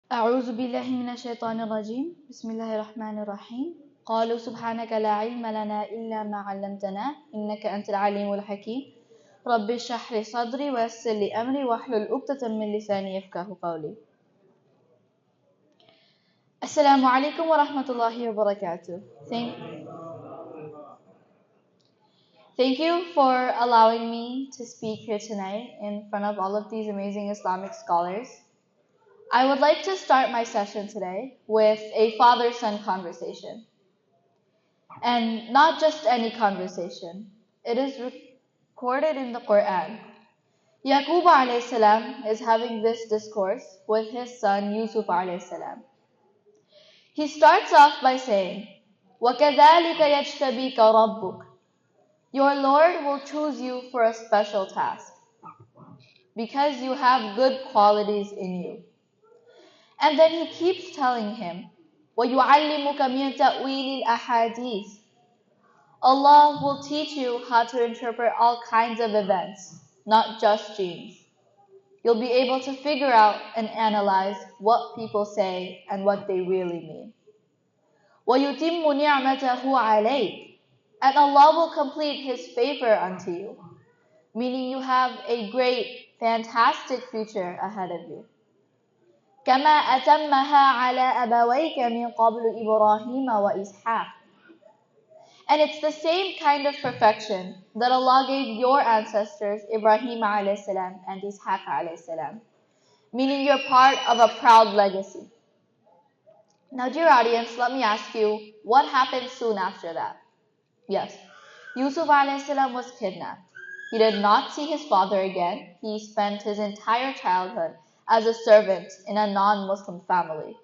أعوذ بالله من الشيطان الرجيم بسم الله الرحمن الرحيم قالوا سبحانك لا علم لنا إلا ما علمتنا إنك أنت العليم الحكيم رب اشرح لي صدري ويسر لي أمري واحلل عقدة من لساني يفقهوا قولي السلام عليكم ورحمة الله وبركاته. Thank you for allowing me to speak here tonight in front of all of these amazing Islamic scholars. I would like to start my session today with a father-son conversation. And not just any conversation. It is recorded in the Quran. Yaqub alayhi salam is having this discourse with his son Yusuf alayhi salam. He starts off by saying, وَكَذَلِكَ يَجْتَبِيكَ رَبُّكَ. Your Lord will choose you for a special task because you have good qualities in you. And then he keeps telling him, وَيُعَلِّمُكَ مِنْ تَأْوِيلِ الْأَحَادِيثِ. Allah will teach you how to interpret all kinds of events, not just dreams. You'll be able to figure out and analyze what people say and what they really mean. وَيُتِمُّ نِعْمَتَهُ عَلَيْكَ. And Allah will complete His favor unto you, meaning you have a great, fantastic future ahead of you. كَمَا أَتَمَّهَا عَلَى أَبَوَيْكَ مِنْ قَبْلُ إِبْرَاهِيمَ وَإِسْحَاقَ. And it's the same kind of perfection that Allah gave your ancestors, Ibrahim alayhi salam and Ishaq alayhi salam, meaning you're part of a proud legacy. Now, dear audience, let me ask you, what happened soon after that? Yes, Yusuf alayhi salam was kidnapped. He did not see his father again. He spent his entire childhood as a servant in a non-Muslim family.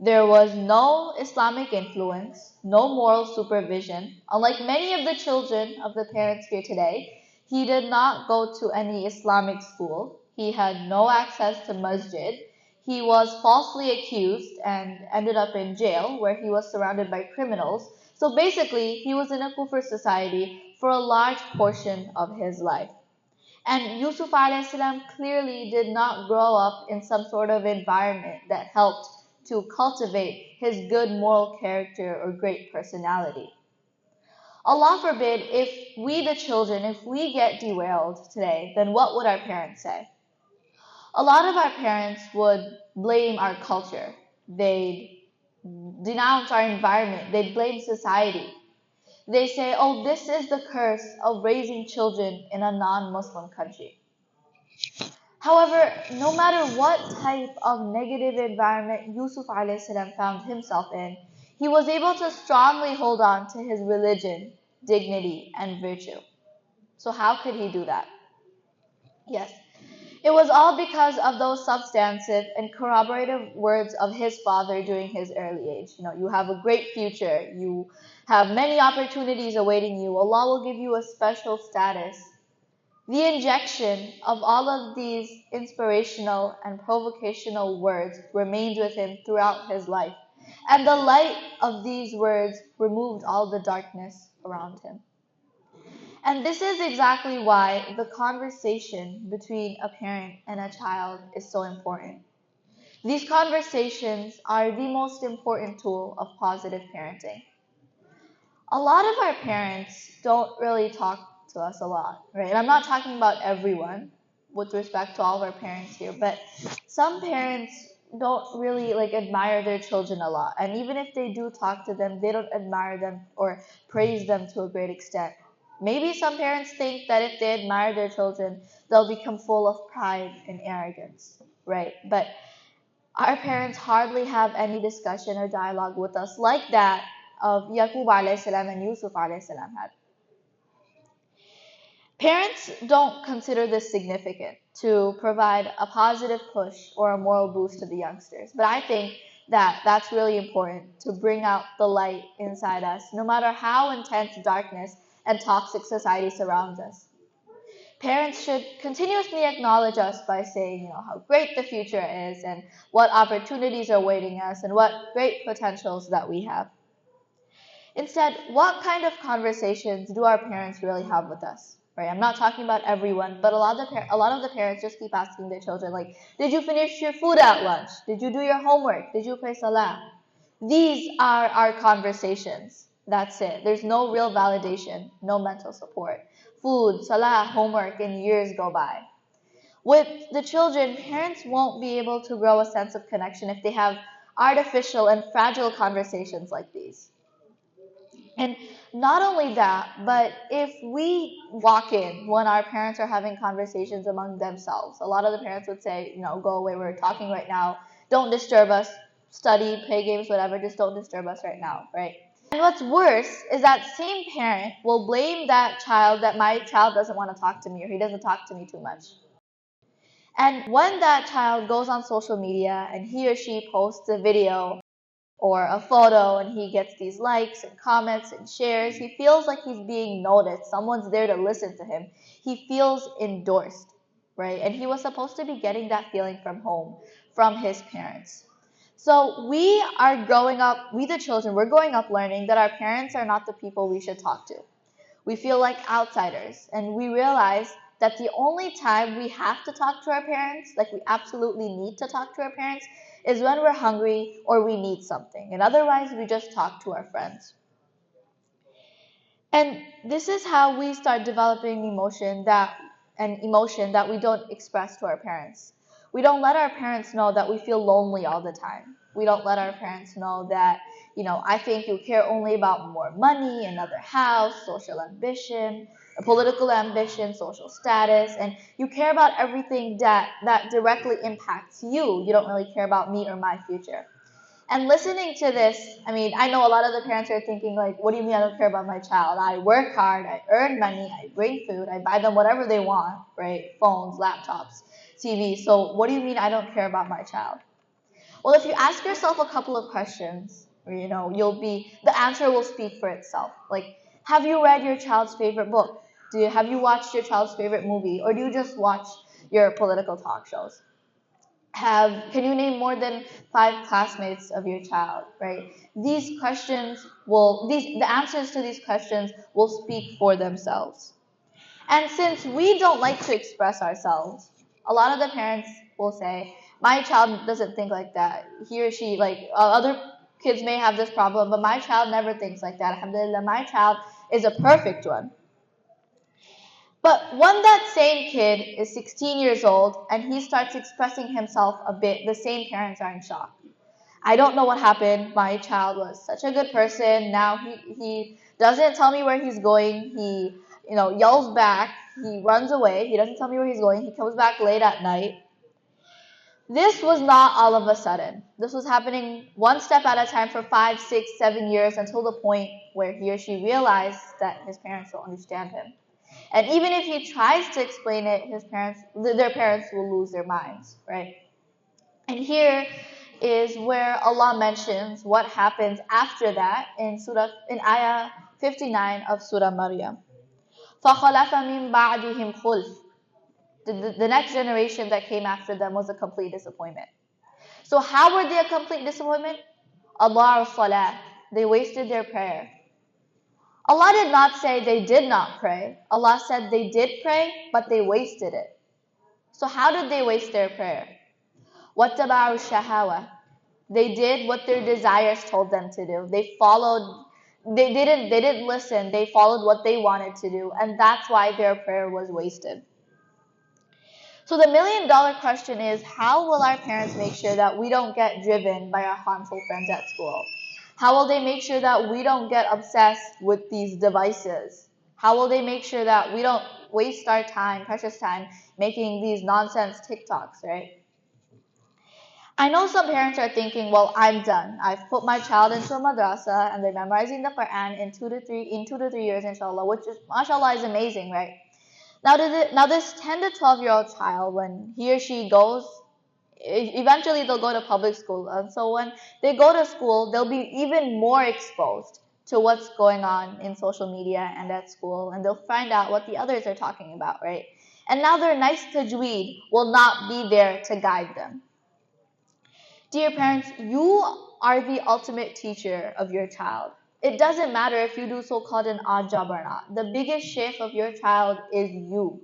There was no Islamic influence, no moral supervision. Unlike many of the children of the parents here today, he did not go to any Islamic school. He had no access to masjid. He was falsely accused and ended up in jail where he was surrounded by criminals. So basically, he was in a kufr society for a large portion of his life. And Yusuf alayhi salam clearly did not grow up in some sort of environment that helped to cultivate his good moral character or great personality. Allah forbid, if we the children, if we get derailed today, then what would our parents say? A lot of our parents would blame our culture. They'd denounce our environment. They'd blame society. They say, oh, this is the curse of raising children in a non-Muslim country. However, no matter what type of negative environment Yusuf alayhi salam found himself in, he was able to strongly hold on to his religion, dignity, and virtue. So how could he do that? Yes, it was all because of those substantive and corroborative words of his father during his early age. You have a great future. You have many opportunities awaiting you. Allah will give you a special status. The injection of all of these inspirational and provocational words remained with him throughout his life, and the light of these words removed all the darkness around him. And this is exactly why the conversation between a parent and a child is so important. These conversations are the most important tool of positive parenting. A lot of our parents don't really talk to us a lot, right? And I'm not talking about everyone with respect to all of our parents here, but some parents don't really admire their children a lot. And even if they do talk to them, they don't admire them or praise them to a great extent. Maybe some parents think that if they admire their children, they'll become full of pride and arrogance, right? But our parents hardly have any discussion or dialogue with us like that of Yaqub alayhi salam and Yusuf alayhi salam had. Parents don't consider this significant to provide a positive push or a moral boost to the youngsters. But I think that that's really important to bring out the light inside us, no matter how intense darkness and toxic society surrounds us. Parents should continuously acknowledge us by saying, how great the future is and what opportunities are awaiting us and what great potentials that we have. Instead, what kind of conversations do our parents really have with us, right? I'm not talking about everyone, but a lot of the parents just keep asking their children, like, did you finish your food at lunch? Did you do your homework? Did you pray salah? These are our conversations. That's it. There's no real validation, no mental support. Food, salah, homework, and years go by. With the children, parents won't be able to grow a sense of connection if they have artificial and fragile conversations like these. And not only that, but if we walk in when our parents are having conversations among themselves, a lot of the parents would say, go away, we're talking right now. Don't disturb us. Study, play games, whatever, just don't disturb us right now, right? And what's worse is that same parent will blame that child that my child doesn't want to talk to me or he doesn't talk to me too much. And when that child goes on social media and he or she posts a video or a photo and he gets these likes and comments and shares, he feels like he's being noticed. Someone's there to listen to him. He feels endorsed, right? And he was supposed to be getting that feeling from home, from his parents. So we are growing up, we the children, we're growing up learning that our parents are not the people we should talk to. We feel like outsiders, and we realize that the only time we have to talk to our parents, like we absolutely need to talk to our parents, is when we're hungry or we need something. And otherwise, we just talk to our friends. And this is how we start developing emotion that we don't express to our parents. We don't let our parents know that we feel lonely all the time. We don't let our parents know that, I think you care only about more money, another house, social ambition, political ambition, social status, and you care about everything that directly impacts you. You don't really care about me or my future. And listening to this, I know a lot of the parents are thinking, like, what do you mean I don't care about my child? I work hard, I earn money, I bring food, I buy them whatever they want, right? Phones, laptops, TV. So what do you mean I don't care about my child? Well, if you ask yourself a couple of questions, the answer will speak for itself. Like, have you read your child's favorite book? Have you watched your child's favorite movie? Or do you just watch your political talk shows? Can you name more than 5 classmates of your child, right? The answers to these questions will speak for themselves. And since we don't like to express ourselves, a lot of the parents will say, my child doesn't think like that. He or she, other kids may have this problem, but my child never thinks like that. Alhamdulillah, my child is a perfect one. But when that same kid is 16 years old and he starts expressing himself a bit, the same parents are in shock. I don't know what happened. My child was such a good person. Now he doesn't tell me where he's going. He, yells back. He runs away. He doesn't tell me where he's going. He comes back late at night. This was not all of a sudden. This was happening one step at a time for 5, 6, 7 years until the point where he or she realized that his parents don't understand him. And even if he tries to explain it, their parents will lose their minds, right? And here is where Allah mentions what happens after that in ayah 59 of Surah Maryam. فَخَلَفَ مِن بَعْدِهِمْ خُلْفٌ. The next generation that came after them was a complete disappointment. So how were they a complete disappointment? أَضَاعُوا الصَّلَاةَ. They wasted their prayer. Allah did not say they did not pray. Allah said they did pray, but they wasted it. So how did they waste their prayer? وَاتَّبَعُوا الشَّهَوَةَ. They did what their desires told them to do. They didn't listen. They followed what they wanted to do, and that's why their prayer was wasted. So the $1 million question is, how will our parents make sure that we don't get driven by our harmful friends at school? How will they make sure that we don't get obsessed with these devices? How will they make sure that we don't waste our time, precious time, making these nonsense TikToks, right? I know some parents are thinking, well, I'm done. I've put my child into a madrasa and they're memorizing the Quran in 2 to 3 years, inshallah, which is, mashallah, is amazing, right? Now this 10 to 12-year-old child, when he or she goes, eventually they'll go to public school. And so when they go to school, they'll be even more exposed to what's going on in social media and at school, and they'll find out what the others are talking about, right? And now their nice tajweed will not be there to guide them. Dear parents, you are the ultimate teacher of your child. It doesn't matter if you do so-called an odd job or not. The biggest sheikh of your child is you.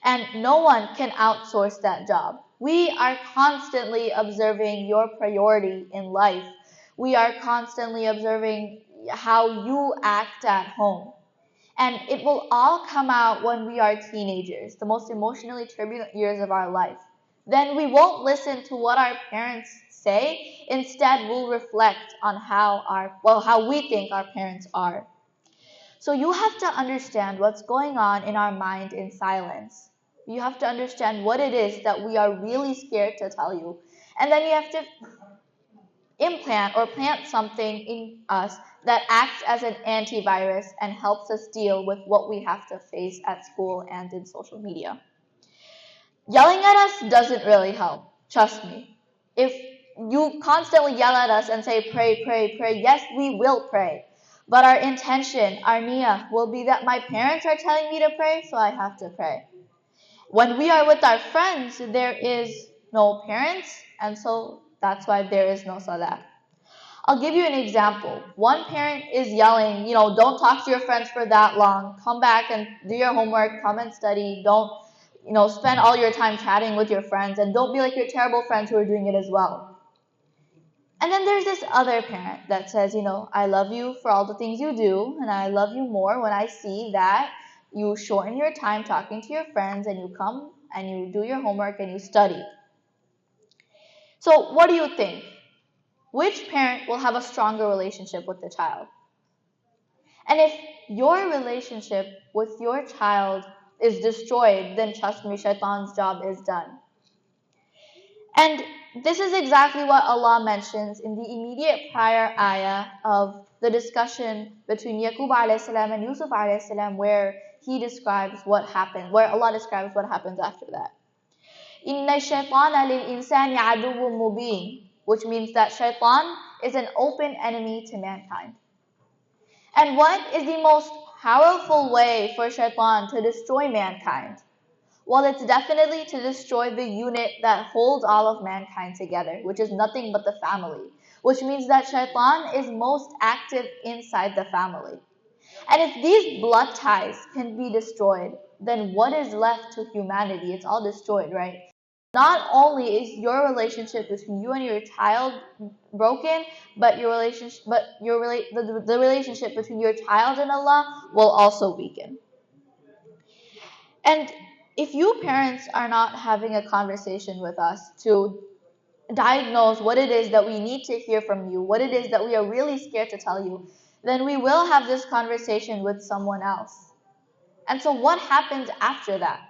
And no one can outsource that job. We are constantly observing your priority in life. We are constantly observing how you act at home. And it will all come out when we are teenagers, the most emotionally turbulent years of our life. Then we won't listen to what our parents say. Instead, we'll reflect on how we think our parents are. So you have to understand what's going on in our mind in silence. You have to understand what it is that we are really scared to tell you. And then you have to implant or plant something in us that acts as an antivirus and helps us deal with what we have to face at school and in social media. Yelling at us doesn't really help. Trust me. If you constantly yell at us and say, pray, pray, pray, yes, we will pray. But our intention, our niyyah, will be that my parents are telling me to pray, so I have to pray. When we are with our friends, there is no parents, and so that's why there is no salah. I'll give you an example. One parent is yelling, don't talk to your friends for that long. Come back and do your homework, come and study. Don't, spend all your time chatting with your friends, and don't be like your terrible friends who are doing it as well. And then there's this other parent that says, I love you for all the things you do, and I love you more when I see that you shorten your time talking to your friends and you come and you do your homework and you study. So what do you think? Which parent will have a stronger relationship with the child? And if your relationship with your child is destroyed, then trust me, shaitan's job is done. And this is exactly what Allah mentions in the immediate prior ayah of the discussion between Yaqub a.s. and Yusuf a.s., where he describes what happened, where Allah describes what happens after that. Inna shaytana lil insani aduwwun mubin, which means that shaitan is an open enemy to mankind. And what is the most powerful way for shaitan to destroy mankind? Well, it's definitely to destroy the unit that holds all of mankind together, which is nothing but the family, which means that shaitan is most active inside the family. And if these blood ties can be destroyed, then what is left to humanity? It's all destroyed, right? Not only is your relationship between you and your child broken, but the relationship between your child and Allah will also weaken. And if you parents are not having a conversation with us to diagnose what it is that we need to hear from you, what it is that we are really scared to tell you, then we will have this conversation with someone else. And so what happens after that?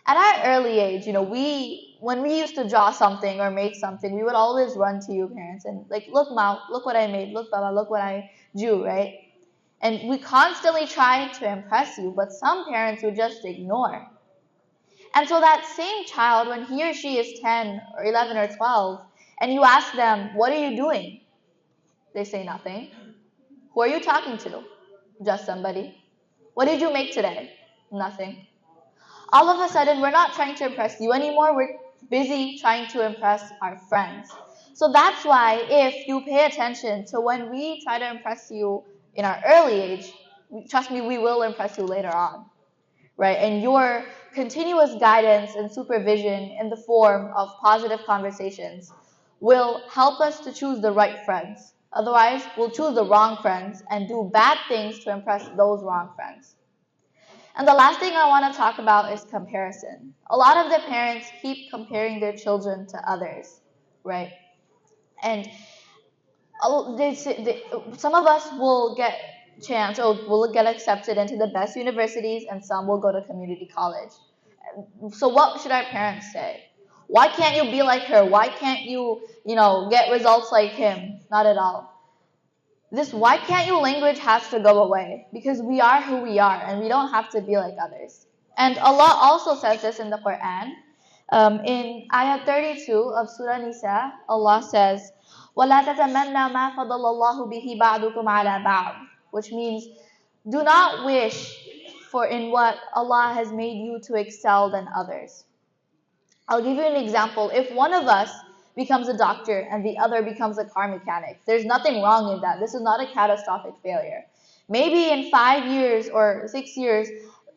At our early age, when we used to draw something or make something, we would always run to you parents and like, look Ma, look what I made, look Baba, look what I drew, right? And we constantly try to impress you, but some parents would just ignore. And so that same child, when he or she is 10 or 11 or 12, and you ask them, what are you doing? They say nothing. Who are you talking to? Just somebody. What did you make today? Nothing. All of a sudden, we're not trying to impress you anymore. We're busy trying to impress our friends. So that's why if you pay attention to when we try to impress you in our early age, trust me, we will impress you later on. Right? And your continuous guidance and supervision in the form of positive conversations will help us to choose the right friends. Otherwise, we'll choose the wrong friends and do bad things to impress those wrong friends. And the last thing I want to talk about is comparison. A lot of the parents keep comparing their children to others, right? And some of us will get will get accepted into the best universities, and some will go to community college. So what should our parents say? Why can't you be like her? Why can't you, get results like him? Not at all. This why can't you language has to go away, because we are who we are and we don't have to be like others. And Allah also says this in the Quran. In ayah 32 of Surah Nisa, Allah says, وَلَا تَتَمَنَّى مَا فَضَلَ اللَّهُ بِهِ بَعْضُكُمْ عَلَى بَعْضٍ, which means do not wish for in what Allah has made you to excel than others. I'll give you an example. If one of us becomes a doctor and the other becomes a car mechanic. There's nothing wrong in that. This is not a catastrophic failure. Maybe in 5 years or 6 years,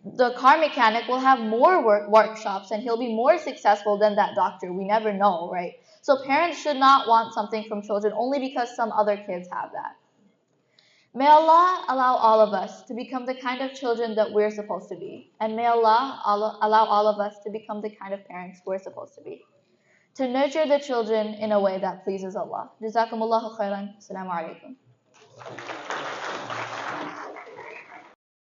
the car mechanic will have more workshops and he'll be more successful than that doctor. We never know, right? So parents should not want something from children only because some other kids have that. May Allah allow all of us to become the kind of children that we're supposed to be. And may Allah allow all of us to become the kind of parents we're supposed to be. To nurture the children in a way that pleases Allah. Jazakumullahu khairan. Assalamu alaikum.